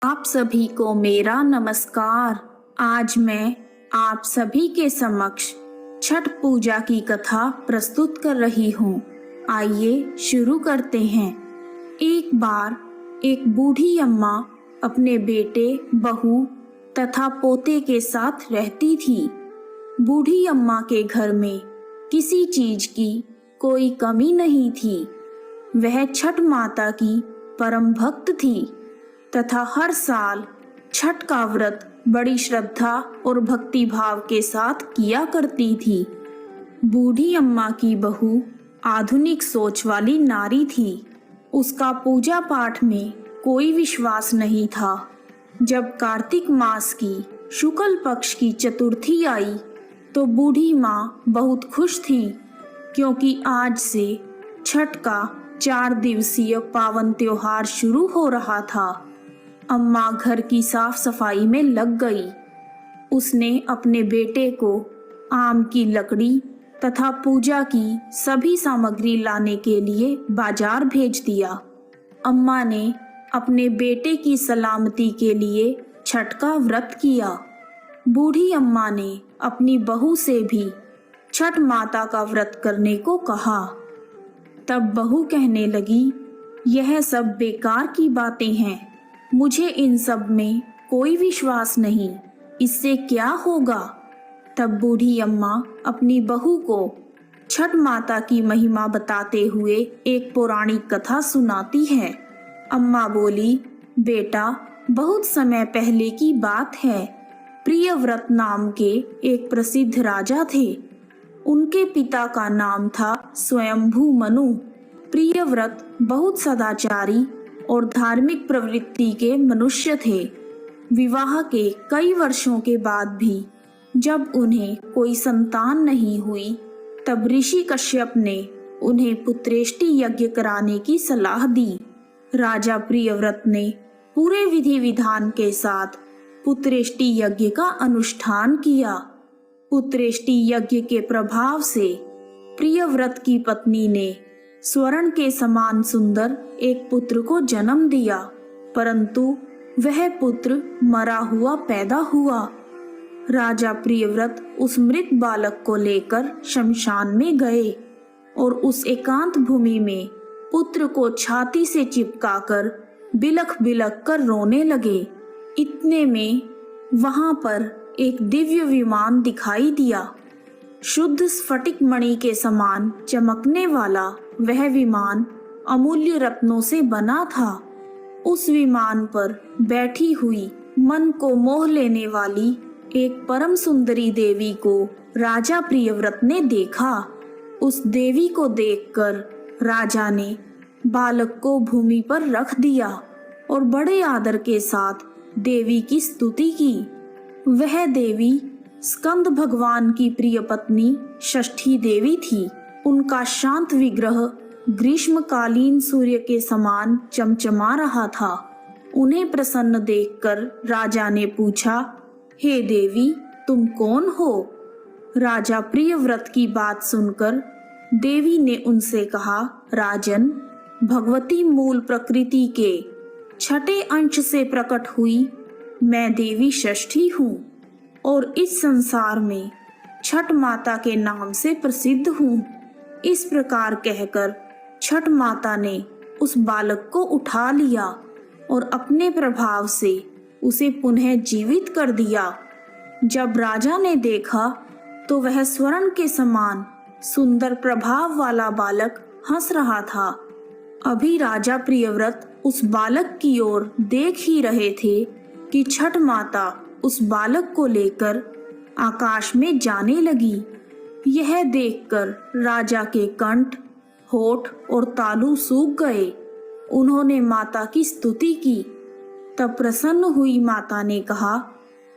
आप सभी को मेरा नमस्कार। आज मैं आप सभी के समक्ष छठ पूजा की कथा प्रस्तुत कर रही हूँ। आइए शुरू करते हैं। एक बार एक बूढ़ी अम्मा अपने बेटे, बहू तथा पोते के साथ रहती थी। बूढ़ी अम्मा के घर में किसी चीज की कोई कमी नहीं थी। वह छठ माता की परम भक्त थी तथा हर साल छठ का व्रत बड़ी श्रद्धा और भक्ति भाव के साथ किया करती थी। बूढ़ी अम्मा की बहू आधुनिक सोच वाली नारी थी। उसका पूजा पाठ में कोई विश्वास नहीं था। जब कार्तिक मास की शुक्ल पक्ष की चतुर्थी आई तो बूढ़ी माँ बहुत खुश थी, क्योंकि आज से छठ का 4 दिवसीय पावन त्योहार शुरू हो रहा था। अम्मा घर की साफ सफाई में लग गई। उसने अपने बेटे को आम की लकड़ी तथा पूजा की सभी सामग्री लाने के लिए बाजार भेज दिया। अम्मा ने अपने बेटे की सलामती के लिए छठ का व्रत किया। बूढ़ी अम्मा ने अपनी बहू से भी छठ माता का व्रत करने को कहा। तब बहू कहने लगी, यह सब बेकार की बातें हैं। मुझे इन सब में कोई विश्वास नहीं, इससे क्या होगा। तब बूढ़ी अम्मा अपनी बहू को छठ माता की महिमा बताते हुए एक पौराणिक कथा सुनाती है। अम्मा बोली, बेटा, बहुत समय पहले की बात है। प्रियव्रत नाम के एक प्रसिद्ध राजा थे। उनके पिता का नाम था स्वयंभू मनु। प्रियव्रत बहुत सदाचारी और धार्मिक प्रवृत्ति के मनुष्य थे। विवाह के कई वर्षों के बाद भी जब उन्हें कोई संतान नहीं हुई, तब ऋषि कश्यप ने उन्हें पुत्रेष्टि यज्ञ कराने की सलाह दी। राजा प्रियव्रत ने पूरे विधि विधान के साथ पुत्रेष्टि यज्ञ का अनुष्ठान किया। पुत्रेष्टि यज्ञ के प्रभाव से प्रियव्रत की पत्नी ने स्वर्ण के समान सुंदर एक पुत्र को जन्म दिया, परंतु वह पुत्र मरा हुआ पैदा हुआ। राजा प्रियव्रत उस मृत बालक को लेकर शमशान में गए और उस एकांत भूमि में पुत्र को छाती से चिपकाकर बिलख बिलख कर रोने लगे। इतने में वहां पर एक दिव्य विमान दिखाई दिया। शुद्ध स्फटिक मणि के समान चमकने वाला वह विमान अमूल्य रत्नों से बना था। उस विमान पर बैठी हुई मन को मोह लेने वाली एक परम सुंदरी देवी को राजा प्रियव्रत ने देखा। उस देवी को देखकर राजा ने बालक को भूमि पर रख दिया और बड़े आदर के साथ देवी की स्तुति की। वह देवी स्कंद भगवान की प्रिय पत्नी षष्ठी देवी थी। उनका शांत विग्रह ग्रीष्मकालीन सूर्य के समान चमचमा रहा था। उन्हें प्रसन्न देखकर राजा ने पूछा, हे देवी, तुम कौन हो? राजा प्रियव्रत की बात सुनकर देवी ने उनसे कहा, राजन, भगवती मूल प्रकृति के छठे अंश से प्रकट हुई मैं देवी षष्ठी हूँ और इस संसार में छठ माता के नाम से प्रसिद्ध हूँ। इस प्रकार कहकर छठ माता ने उस बालक को उठा लिया और अपने प्रभाव से उसे पुनः जीवित कर दिया। जब राजा ने देखा तो वह स्वर्ण के समान सुंदर प्रभाव वाला बालक हंस रहा था। अभी राजा प्रियव्रत उस बालक की ओर देख ही रहे थे कि छठ माता उस बालक को लेकर आकाश में जाने लगी। यह देखकर राजा के कंठ, होठ और तालू सूख गए। उन्होंने माता की स्तुति की। तब प्रसन्न हुई माता ने कहा,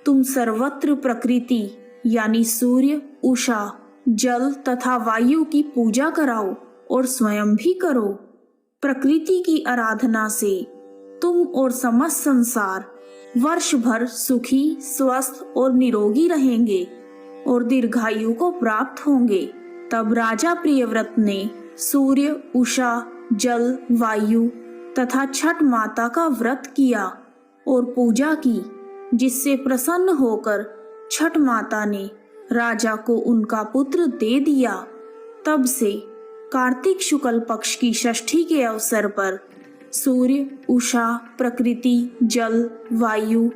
तुम सर्वत्र प्रकृति यानी सूर्य, उषा, जल तथा वायु की पूजा कराओ और स्वयं भी करो। प्रकृति की आराधना से तुम और समस्त संसार वर्ष भर सुखी, स्वस्थ और निरोगी रहेंगे और दीर्घायु को प्राप्त होंगे। तब राजा प्रियव्रत ने सूर्य, उषा, जल, वायु तथा छठ माता का व्रत किया और पूजा की, जिससे प्रसन्न होकर छठ माता ने राजा को उनका पुत्र दे दिया। तब से कार्तिक शुक्ल पक्ष की षष्ठी के अवसर पर सूर्य, उषा, प्रकृति, जल, वायु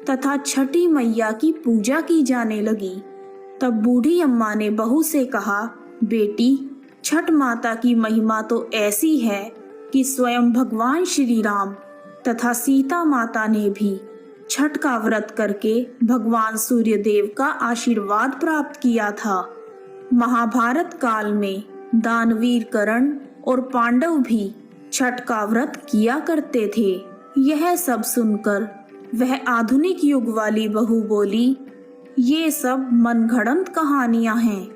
तथा छठी मैया की पूजा की जाने लगी। तब बूढ़ी अम्मा ने बहू से कहा, बेटी, छठ माता की महिमा तो ऐसी है कि स्वयं भगवान श्री राम तथा सीता माता ने भी छठ का व्रत करके भगवान सूर्य देव का आशीर्वाद प्राप्त किया था। महाभारत काल में दानवीर कर्ण और पांडव भी छठ का व्रत किया करते थे। यह सब सुनकर वह आधुनिक युग वाली बहू बोली, ये सब मनगढ़ंत कहानियां हैं,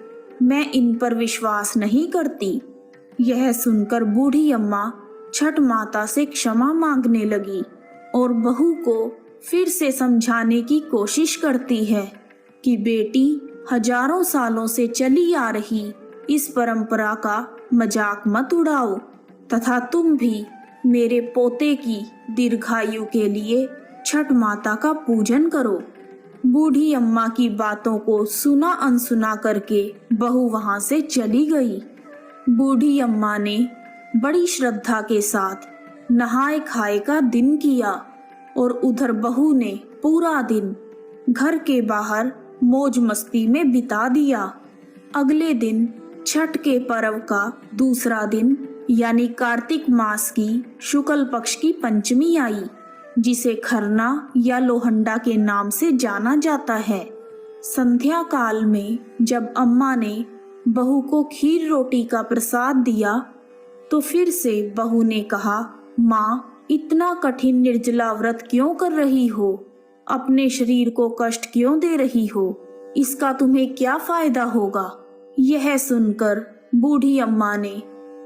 मैं इन पर विश्वास नहीं करती। यह सुनकर बूढ़ी अम्मा छठ माता से क्षमा मांगने लगी और बहू को फिर से समझाने की कोशिश करती है कि बेटी, हजारों सालों से चली आ रही इस परंपरा का मजाक मत उड़ाओ तथा तुम भी मेरे पोते की दीर्घायु के लिए छठ माता का पूजन करो। बूढ़ी अम्मा की बातों को सुना अनसुना करके बहू वहां से चली गई। बूढ़ी अम्मा ने बड़ी श्रद्धा के साथ नहाए खाए का दिन किया और उधर बहू ने पूरा दिन घर के बाहर मौज मस्ती में बिता दिया। अगले दिन छठ के पर्व का दूसरा दिन यानी कार्तिक मास की शुक्ल पक्ष की पंचमी आई, जिसे खरना या लोहंडा के नाम से जाना जाता है। संध्या काल में जब अम्मा ने बहू को खीर रोटी का प्रसाद दिया तो फिर से बहू ने कहा, माँ, इतना कठिन निर्जला व्रत क्यों कर रही हो? अपने शरीर को कष्ट क्यों दे रही हो? इसका तुम्हें क्या फायदा होगा? यह सुनकर बूढ़ी अम्मा ने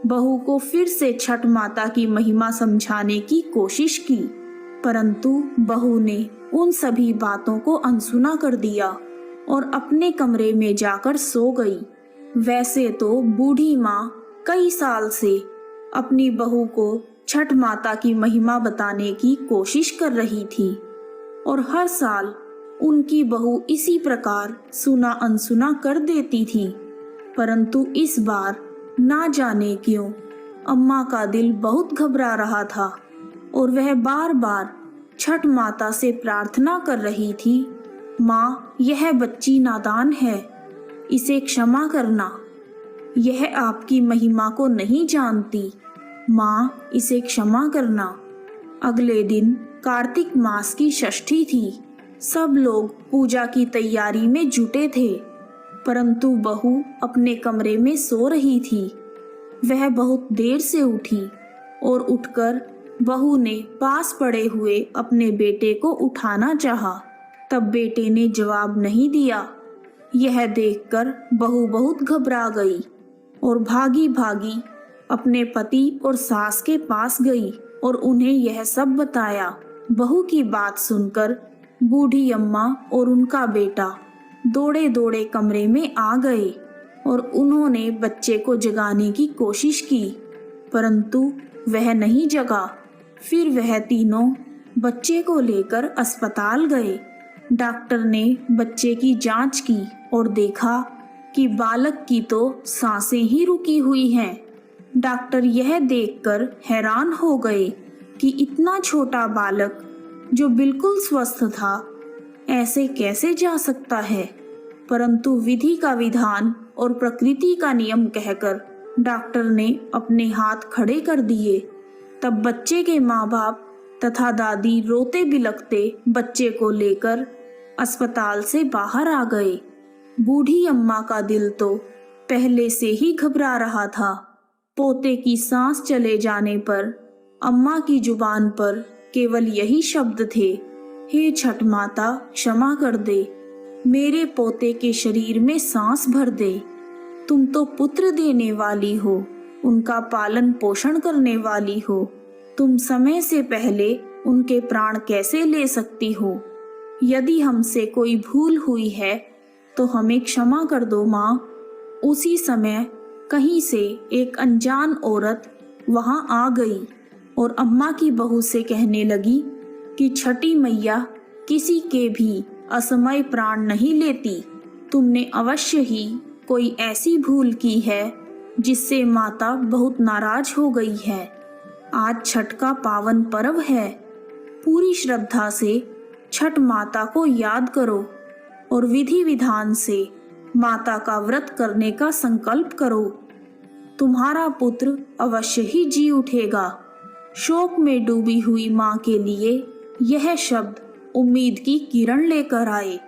बहू को फिर से छठ माता की महिमा समझाने की कोशिश की, परंतु बहू ने उन सभी बातों को अनसुना कर दिया और अपने कमरे में जाकर सो गई। वैसे तो बूढ़ी माँ कई साल से अपनी बहू को छठ माता की महिमा बताने की कोशिश कर रही थी और हर साल उनकी बहू इसी प्रकार सुना अनसुना कर देती थी, परंतु इस बार ना जाने क्यों अम्मा का दिल बहुत घबरा रहा था और वह बार बार छठ माता से प्रार्थना कर रही थी, माँ, यह बच्ची नादान है, इसे क्षमा करना, यह आपकी महिमा को नहीं जानती, माँ, इसे क्षमा करना। अगले दिन कार्तिक मास की षष्ठी थी। सब लोग पूजा की तैयारी में जुटे थे, परंतु बहू अपने कमरे में सो रही थी। वह बहुत देर से उठी और उठकर बहू ने पास पड़े हुए अपने बेटे को उठाना चाहा, तब बेटे ने जवाब नहीं दिया। यह देखकर बहू बहुत घबरा गई और भागी भागी अपने पति और सास के पास गई और उन्हें यह सब बताया। बहू की बात सुनकर बूढ़ी अम्मा और उनका बेटा दौड़े दौड़े कमरे में आ गए और उन्होंने बच्चे को जगाने की कोशिश की, परंतु वह नहीं जगा। फिर वह तीनों बच्चे को लेकर अस्पताल गए। डॉक्टर ने बच्चे की जांच की और देखा कि बालक की तो सांसें ही रुकी हुई हैं। डॉक्टर यह देखकर हैरान हो गए कि इतना छोटा बालक जो बिल्कुल स्वस्थ था ऐसे कैसे जा सकता है, परंतु विधि का विधान और प्रकृति का नियम कहकर डॉक्टर ने अपने हाथ खड़े कर दिए। तब बच्चे के माँ बाप तथा दादी रोते बिलखते बच्चे को लेकर अस्पताल से बाहर आ गए। बूढ़ी अम्मा का दिल तो पहले से ही घबरा रहा था। पोते की सांस चले जाने पर अम्मा की जुबान पर केवल यही शब्द थे, हे छठ माता, क्षमा कर दे, मेरे पोते के शरीर में सांस भर दे। तुम तो पुत्र देने वाली हो, उनका पालन पोषण करने वाली हो, तुम समय से पहले उनके प्राण कैसे ले सकती हो? यदि हमसे कोई भूल हुई है तो हमें क्षमा कर दो माँ। उसी समय कहीं से एक अनजान औरत वहां आ गई और अम्मा की बहू से कहने लगी, कि छठी मैया किसी के भी असमय प्राण नहीं लेती। तुमने अवश्य ही कोई ऐसी भूल की है जिससे माता बहुत नाराज हो गई है। आज छठ का पावन पर्व है। पूरी श्रद्धा से छठ माता को याद करो और विधि विधान से माता का व्रत करने का संकल्प करो। तुम्हारा पुत्र अवश्य ही जी उठेगा। शोक में डूबी हुई माँ के लिए यह शब्द उम्मीद की किरण लेकर आए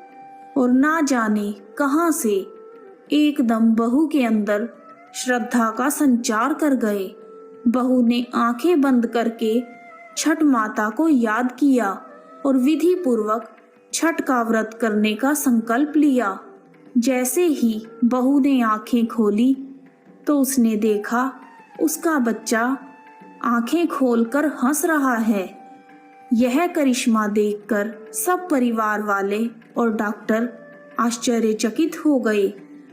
और ना जाने कहां से एकदम बहू के अंदर श्रद्धा का संचार कर गए। बहू ने आंखें बंद करके छठ माता को याद किया और विधि पूर्वक छठ का व्रत करने का संकल्प लिया। जैसे ही बहू ने आंखें खोली तो उसने देखा उसका बच्चा आंखें खोलकर हंस रहा है। यह करिश्मा देखकर सब परिवार वाले और डॉक्टर आश्चर्यचकित हो गए।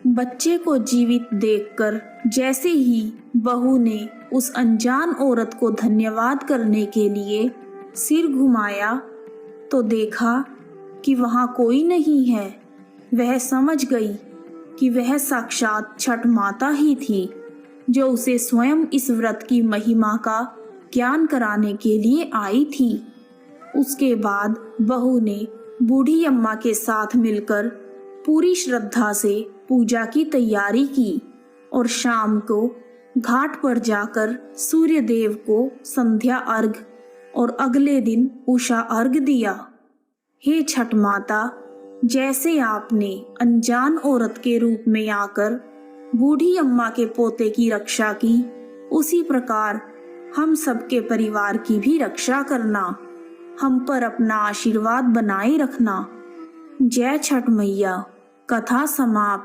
बच्चे को जीवित देखकर जैसे ही बहू ने उस अनजान औरत को धन्यवाद करने के लिए सिर घुमाया तो देखा कि वहां कोई नहीं है। वह समझ गई कि वह साक्षात छठ माता ही थी जो उसे स्वयं इस व्रत की महिमा का ज्ञान कराने के लिए आई थी। उसके बाद बहू ने बूढ़ी अम्मा के साथ मिलकर पूरी श्रद्धा से पूजा की तैयारी की और शाम को घाट पर जाकर सूर्य देव को संध्या अर्घ और अगले दिन उषा अर्घ दिया। हे छठ माता, जैसे आपने अनजान औरत के रूप में आकर बूढ़ी अम्मा के पोते की रक्षा की, उसी प्रकार हम सबके परिवार की भी रक्षा करना। हम पर अपना आशीर्वाद बनाए रखना। जय छठ मैया। कथा समाप्त।